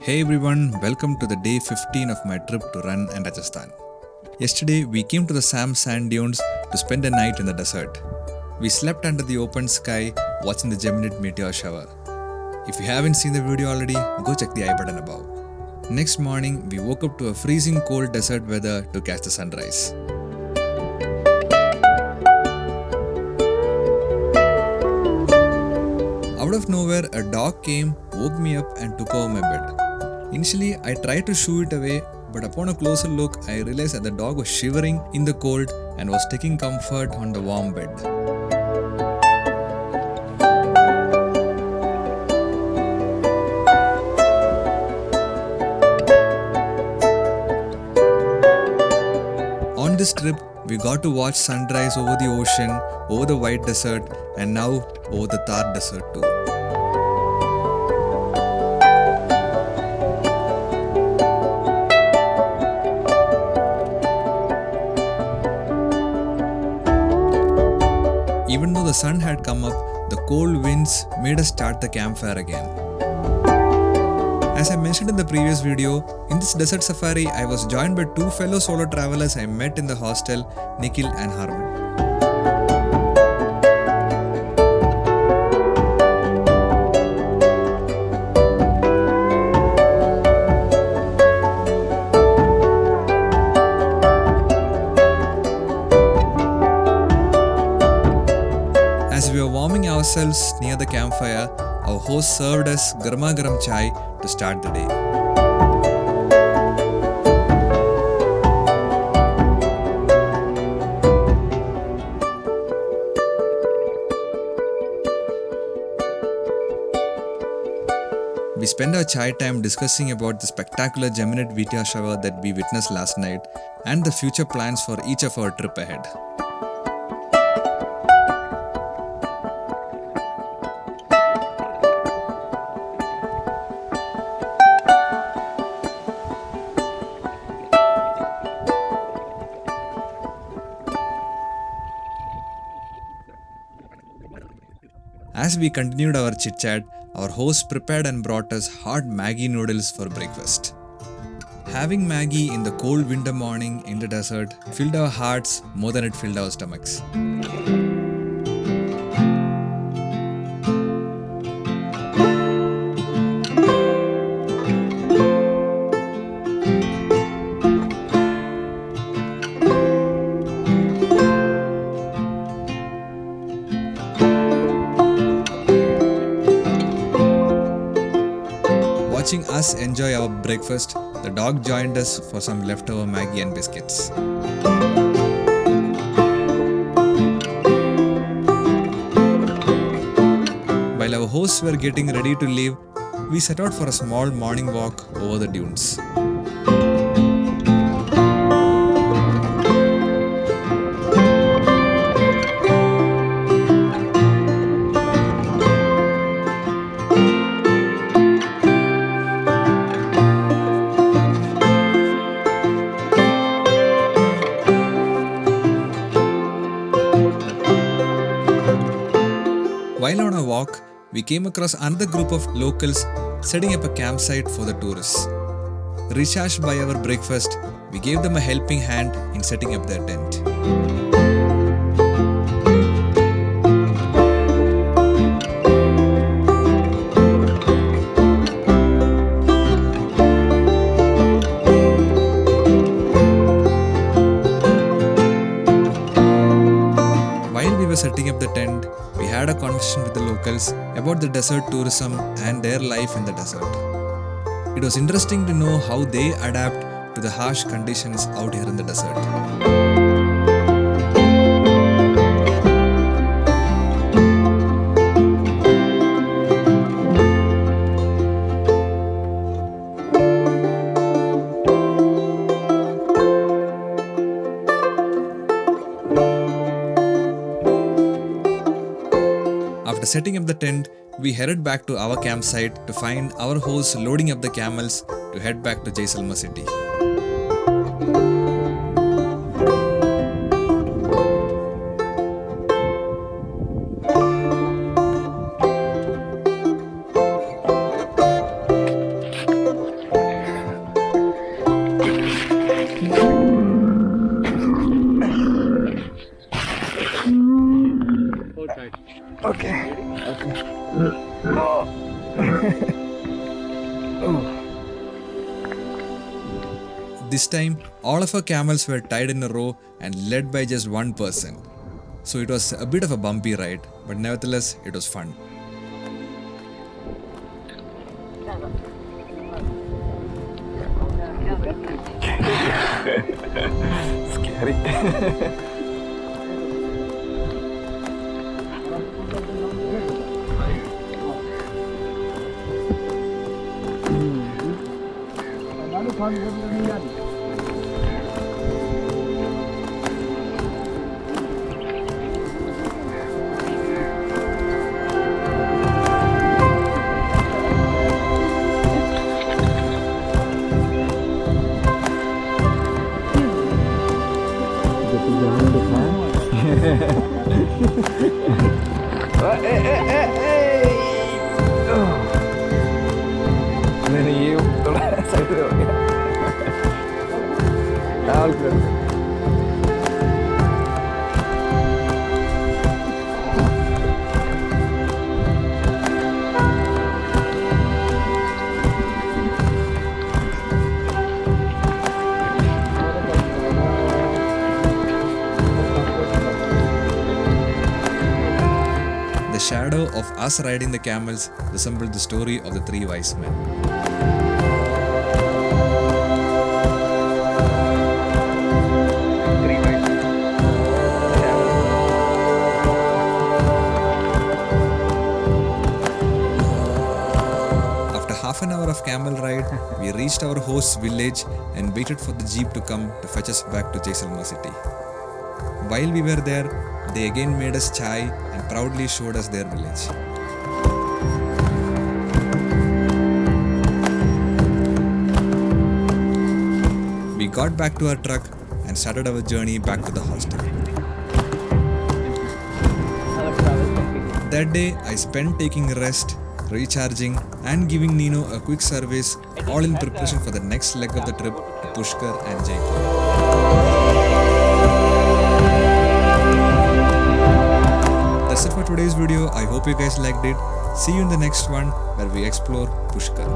Hey everyone, welcome to the day 15 of my trip to Rann and Rajasthan. Yesterday, we came to the Sam sand dunes to spend a night in the desert. We slept under the open sky, watching the Geminid meteor shower. If you haven't seen the video already, go check the I button above. Next morning, we woke up to a freezing cold desert weather to catch the sunrise. Out of nowhere, a dog came, woke me up and took over my bed. Initially, I tried to shoo it away, but upon a closer look, I realized that the dog was shivering in the cold and was taking comfort on the warm bed. On this trip, we got to watch sunrise over the ocean, over the white desert, and now over the Thar Desert too. Even though the sun had come up, the cold winds made us start the campfire again. As I mentioned in the previous video, in this desert safari, I was joined by two fellow solo travelers I met in the hostel, Nikhil and Harman. As we were warming ourselves near the campfire, our host served us garma garam chai to start the day. We spent our chai time discussing about the spectacular Geminid meteor shower that we witnessed last night and the future plans for each of our trip ahead. As we continued our chit-chat, our host prepared and brought us hot Maggi noodles for breakfast. Having Maggi in the cold winter morning in the desert filled our hearts more than it filled our stomachs. Watching us enjoy our breakfast, the dog joined us for some leftover Maggi and biscuits. While our hosts were getting ready to leave, we set out for a small morning walk over the dunes. While on a walk, we came across another group of locals setting up a campsite for the tourists. Recharged by our breakfast, we gave them a helping hand in setting up their tent. While we were setting up the tent, we had a conversation with the locals about the desert tourism and their life in the desert. It was interesting to know how they adapt to the harsh conditions out here in the desert. After setting up the tent, we headed back to our campsite to find our hosts loading up the camels to head back to Jaisalmer city. Okay. This time, all of our camels were tied in a row and led by just one person. So it was a bit of a bumpy ride, but nevertheless, it was fun. Scary. मैंने ये थोड़ा side हो गया The shadow of us riding the camels resembled the story of the three wise men. After half an hour of camel ride, we reached our host's village and waited for the jeep to come to fetch us back to Jaisalmer city. While we were there, they again made us chai and proudly showed us their village. We got back to our truck and started our journey back to the hostel. That day, I spent taking a rest, recharging, and giving Nino a quick service, all in preparation for the next leg of the trip to Pushkar and Jaipur. That's it for today's video. I hope you guys liked it. See you in the next one where we explore Pushkar.